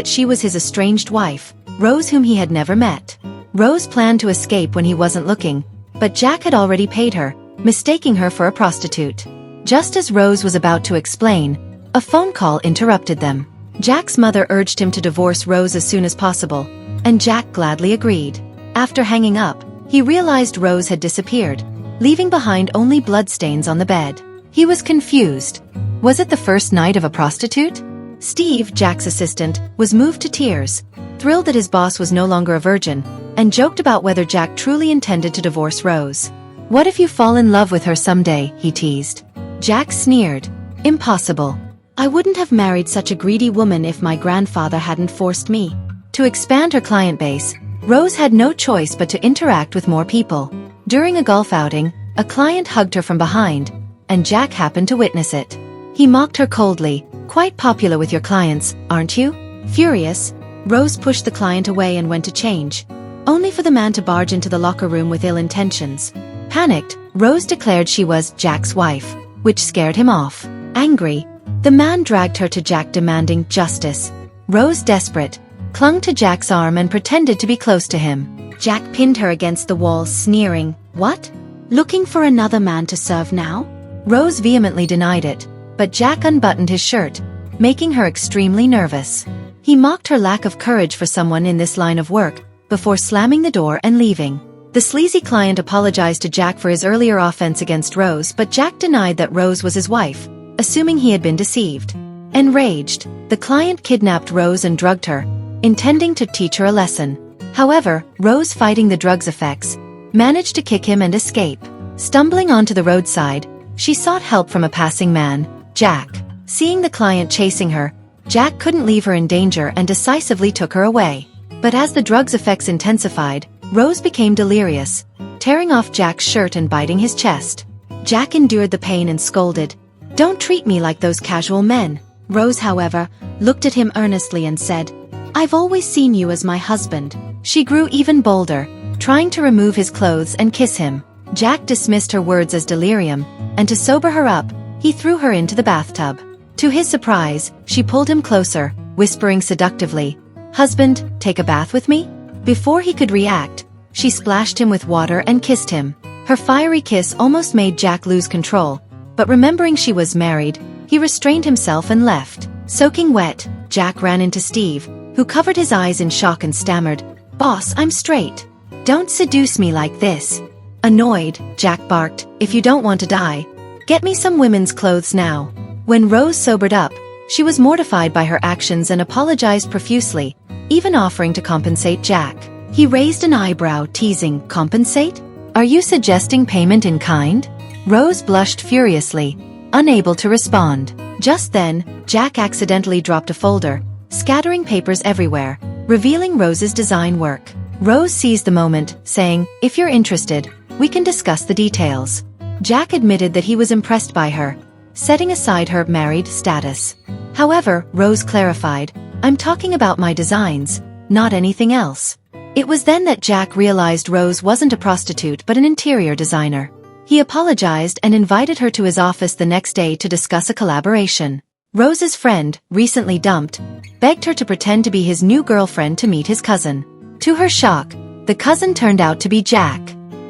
that she was his estranged wife, Rose, whom he had never met. Rose planned to escape when he wasn't looking, but Jack had already paid her, mistaking her for a prostitute. Just as Rose was about to explain, a phone call interrupted them. Jack's mother urged him to divorce Rose as soon as possible, and Jack gladly agreed. After hanging up, he realized Rose had disappeared, leaving behind only bloodstains on the bed. He was confused. Was it the first night of a prostitute? Steve, Jack's assistant, was moved to tears, thrilled that his boss was no longer a virgin, and joked about whether Jack truly intended to divorce Rose. "What if you fall in love with her someday?" he teased. Jack sneered. "Impossible. I wouldn't have married such a greedy woman if my grandfather hadn't forced me." To expand her client base, Rose had no choice but to interact with more people. During a golf outing, a client hugged her from behind, and Jack happened to witness it. He mocked her coldly. "Quite popular with your clients, aren't you?" Furious, Rose pushed the client away and went to change, only for the man to barge into the locker room with ill intentions. Panicked, Rose declared she was Jack's wife, which scared him off. Angry, the man dragged her to Jack, demanding justice. Rose, desperate, clung to Jack's arm and pretended to be close to him. Jack pinned her against the wall, sneering. "What? Looking for another man to serve now?" Rose vehemently denied it, but Jack unbuttoned his shirt, making her extremely nervous. He mocked her lack of courage for someone in this line of work, before slamming the door and leaving. The sleazy client apologized to Jack for his earlier offense against Rose, but Jack denied that Rose was his wife, assuming he had been deceived. Enraged, the client kidnapped Rose and drugged her, intending to teach her a lesson. However, Rose, fighting the drug's effects, managed to kick him and escape. Stumbling onto the roadside, she sought help from a passing man, Jack. Seeing the client chasing her, Jack couldn't leave her in danger and decisively took her away. But as the drug's effects intensified, Rose became delirious, tearing off Jack's shirt and biting his chest. Jack endured the pain and scolded, "Don't treat me like those casual men." Rose, however, looked at him earnestly and said, "I've always seen you as my husband." She grew even bolder, trying to remove his clothes and kiss him. Jack dismissed her words as delirium, and to sober her up, he threw her into the bathtub. To his surprise, she pulled him closer, whispering seductively, "Husband, take a bath with me?" Before he could react, she splashed him with water and kissed him. Her fiery kiss almost made Jack lose control, but remembering she was married, he restrained himself and left. Soaking wet, Jack ran into Steve, who covered his eyes in shock and stammered, "Boss, I'm straight. Don't seduce me like this." Annoyed, Jack barked, "If you don't want to die, get me some women's clothes now." When Rose sobered up, she was mortified by her actions and apologized profusely, even offering to compensate Jack. He raised an eyebrow, teasing, "Compensate? Are you suggesting payment in kind?" Rose blushed furiously, unable to respond. Just then, Jack accidentally dropped a folder, scattering papers everywhere, revealing Rose's design work. Rose seized the moment, saying, "If you're interested, we can discuss the details." Jack admitted that he was impressed by her, setting aside her married status. However, Rose clarified, "I'm talking about my designs, not anything else." It was then that Jack realized Rose wasn't a prostitute but an interior designer. He apologized and invited her to his office the next day to discuss a collaboration. Rose's friend, recently dumped, begged her to pretend to be his new girlfriend to meet his cousin. To her shock, the cousin turned out to be Jack.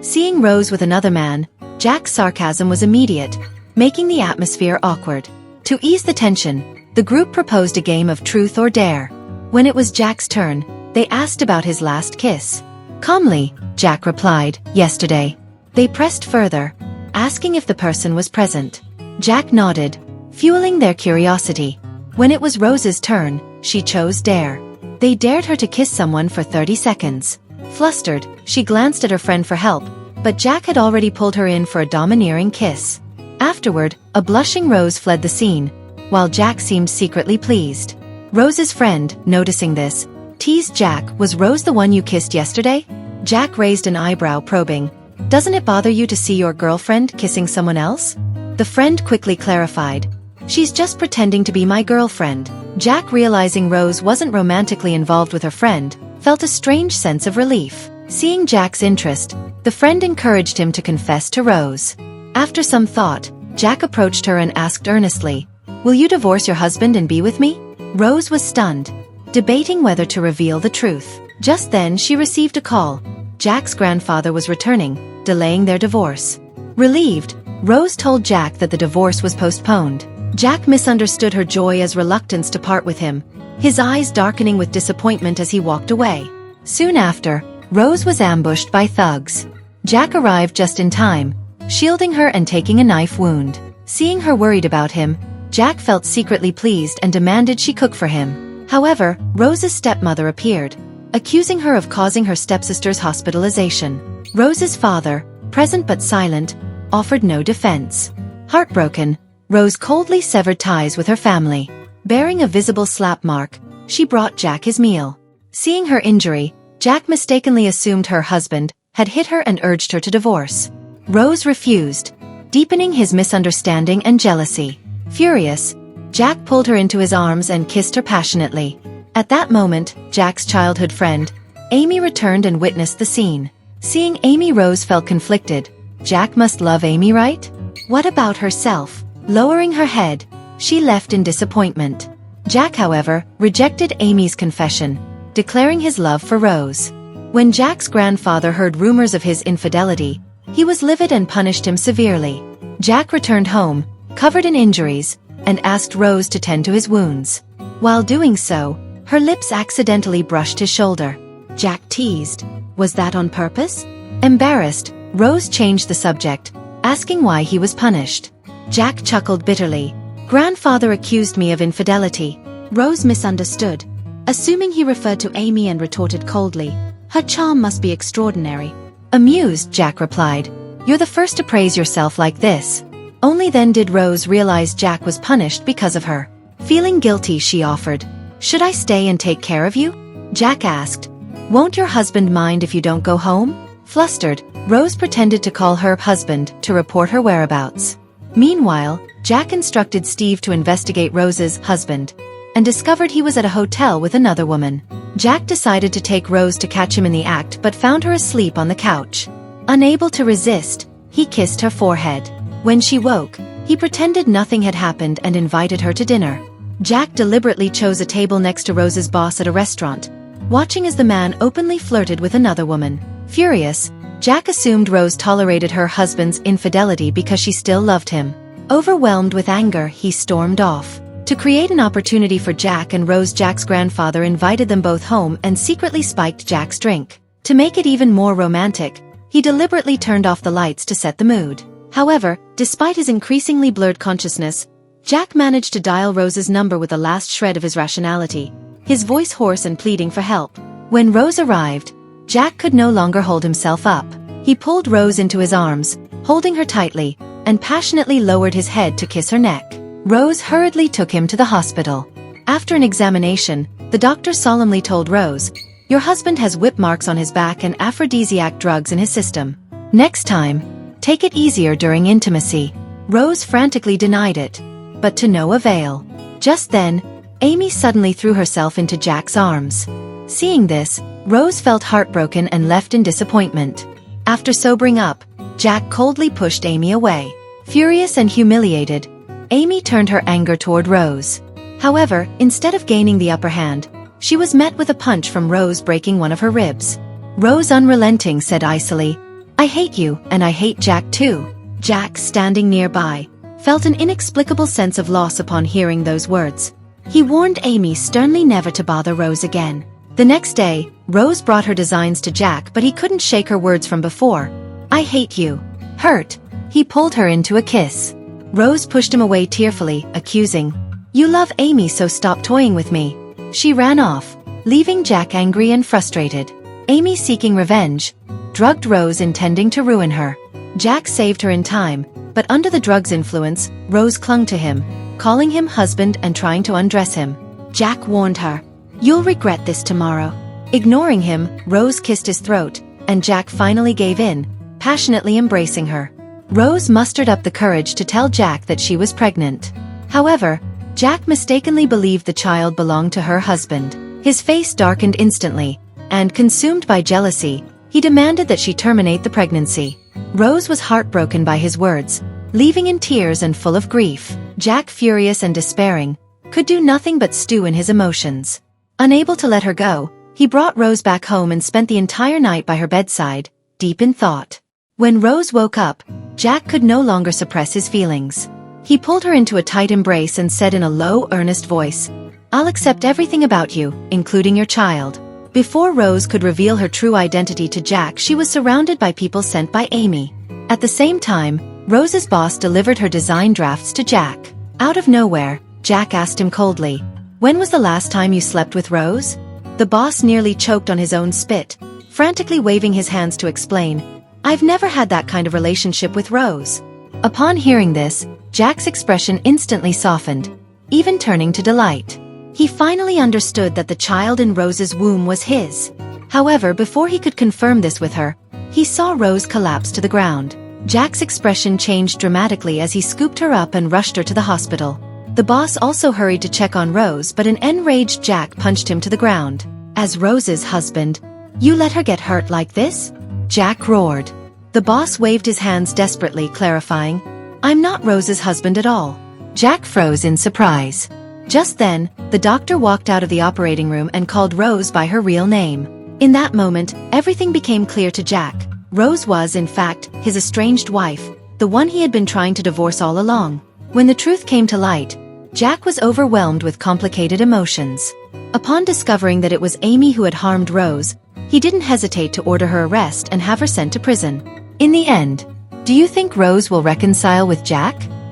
Seeing Rose with another man, Jack's sarcasm was immediate, making the atmosphere awkward. To ease the tension, the group proposed a game of truth or dare. When it was Jack's turn, they asked about his last kiss. Calmly, Jack replied, "Yesterday." They pressed further, asking if the person was present. Jack nodded, fueling their curiosity. When it was Rose's turn, she chose dare. They dared her to kiss someone for 30 seconds. Flustered, she glanced at her friend for help, but Jack had already pulled her in for a domineering kiss. Afterward, a blushing Rose fled the scene, while Jack seemed secretly pleased. Rose's friend, noticing this, teased Jack, "Was Rose the one you kissed yesterday?" Jack raised an eyebrow, probing, "Doesn't it bother you to see your girlfriend kissing someone else?" The friend quickly clarified, "She's just pretending to be my girlfriend." Jack, realizing Rose wasn't romantically involved with her friend, felt a strange sense of relief. Seeing Jack's interest, the friend encouraged him to confess to Rose. After some thought, Jack approached her and asked earnestly, "Will you divorce your husband and be with me?" Rose was stunned. debating whether to reveal the truth. Just then she received a call. Jack's grandfather was returning, delaying their divorce. Relieved, Rose told Jack that the divorce was postponed. Jack misunderstood her joy as reluctance to part with him, his eyes darkening with disappointment as he walked away. Soon after, Rose was ambushed by thugs. Jack arrived just in time, shielding her and taking a knife wound. Seeing her worried about him, Jack felt secretly pleased and demanded she cook for him. However, Rose's stepmother appeared, accusing her of causing her stepsister's hospitalization. Rose's father, present but silent, offered no defense. Heartbroken, Rose coldly severed ties with her family. Bearing a visible slap mark, she brought Jack his meal. Seeing her injury, Jack mistakenly assumed her husband had hit her and urged her to divorce. Rose refused, deepening his misunderstanding and jealousy. Furious, Jack pulled her into his arms and kissed her passionately. At that moment, Jack's childhood friend, Amy, returned and witnessed the scene. Seeing Amy, Rose felt conflicted. Jack must love Amy, right? What about herself? Lowering her head, she left in disappointment. Jack, however, rejected Amy's confession, declaring his love for Rose. When Jack's grandfather heard rumors of his infidelity, he was livid and punished him severely. Jack returned home, covered in injuries, and asked Rose to tend to his wounds. While doing so, her lips accidentally brushed his shoulder. Jack teased, "Was that on purpose?" Embarrassed, Rose changed the subject, asking why he was punished. Jack chuckled bitterly. "Grandfather accused me of infidelity." Rose misunderstood, assuming he referred to Amy, and retorted coldly, "Her charm must be extraordinary." Amused, Jack replied, "You're the first to praise yourself like this." Only then did Rose realize Jack was punished because of her. Feeling guilty, she offered, "Should I stay and take care of you?" Jack asked, "Won't your husband mind if you don't go home?" Flustered, Rose pretended to call her husband to report her whereabouts. Meanwhile, Jack instructed Steve to investigate Rose's husband, and discovered he was at a hotel with another woman. Jack decided to take Rose to catch him in the act, but found her asleep on the couch. Unable to resist, he kissed her forehead. When she woke, he pretended nothing had happened and invited her to dinner. Jack deliberately chose a table next to Rose's boss at a restaurant, watching as the man openly flirted with another woman. Furious, Jack assumed Rose tolerated her husband's infidelity because she still loved him. Overwhelmed with anger, he stormed off. To create an opportunity for Jack and Rose, Jack's grandfather invited them both home and secretly spiked Jack's drink. To make it even more romantic, he deliberately turned off the lights to set the mood. However, despite his increasingly blurred consciousness, Jack managed to dial Rose's number with the last shred of his rationality, his voice hoarse and pleading for help. When Rose arrived, Jack could no longer hold himself up. He pulled Rose into his arms, holding her tightly, and passionately lowered his head to kiss her neck. Rose hurriedly took him to the hospital. After an examination, the doctor solemnly told Rose, "Your husband has whip marks on his back and aphrodisiac drugs in his system. Next time, take it easier during intimacy." Rose frantically denied it, but to no avail. Just then, Amy suddenly threw herself into Jack's arms. Seeing this, Rose felt heartbroken and left in disappointment. After sobering up, Jack coldly pushed Amy away. Furious and humiliated, Amy turned her anger toward Rose. However, instead of gaining the upper hand, she was met with a punch from Rose, breaking one of her ribs. Rose, unrelenting, said icily, "I hate you, and I hate Jack too." Jack, standing nearby, felt an inexplicable sense of loss upon hearing those words. He warned Amy sternly never to bother Rose again. The next day, Rose brought her designs to Jack, but he couldn't shake her words from before. "I hate you." Hurt, he pulled her into a kiss. Rose pushed him away tearfully, accusing, "You love Amy, so stop toying with me." She ran off, leaving Jack angry and frustrated. Amy, seeking revenge, drugged Rose, intending to ruin her. Jack saved her in time, but under the drug's influence, Rose clung to him, calling him husband and trying to undress him. Jack warned her, "You'll regret this tomorrow." Ignoring him, Rose kissed his throat, and Jack finally gave in, passionately embracing her. Rose mustered up the courage to tell Jack that she was pregnant. However, Jack mistakenly believed the child belonged to her husband. His face darkened instantly, and consumed by jealousy, he demanded that she terminate the pregnancy. Rose was heartbroken by his words, leaving in tears and full of grief. Jack, furious and despairing, could do nothing but stew in his emotions. Unable to let her go, he brought Rose back home and spent the entire night by her bedside, deep in thought. When Rose woke up, Jack could no longer suppress his feelings. He pulled her into a tight embrace and said in a low, earnest voice, "I'll accept everything about you, including your child." Before Rose could reveal her true identity to Jack, she was surrounded by people sent by Amy. At the same time, Rose's boss delivered her design drafts to Jack. Out of nowhere, Jack asked him coldly, "When was the last time you slept with Rose?" The boss nearly choked on his own spit, frantically waving his hands to explain, "I've never had that kind of relationship with Rose." Upon hearing this, Jack's expression instantly softened, even turning to delight. He finally understood that the child in Rose's womb was his. However, before he could confirm this with her, he saw Rose collapse to the ground. Jack's expression changed dramatically as he scooped her up and rushed her to the hospital. The boss also hurried to check on Rose, but an enraged Jack punched him to the ground. As Rose's husband, "You let her get hurt like this?" Jack roared. The boss waved his hands desperately, clarifying, "I'm not Rose's husband at all." Jack froze in surprise. Just then, the doctor walked out of the operating room and called Rose by her real name. In that moment, everything became clear to Jack. Rose was, in fact, his estranged wife, the one he had been trying to divorce all along. When the truth came to light, Jack was overwhelmed with complicated emotions. Upon discovering that it was Amy who had harmed Rose, he didn't hesitate to order her arrest and have her sent to prison. In the end, do you think Rose will reconcile with Jack?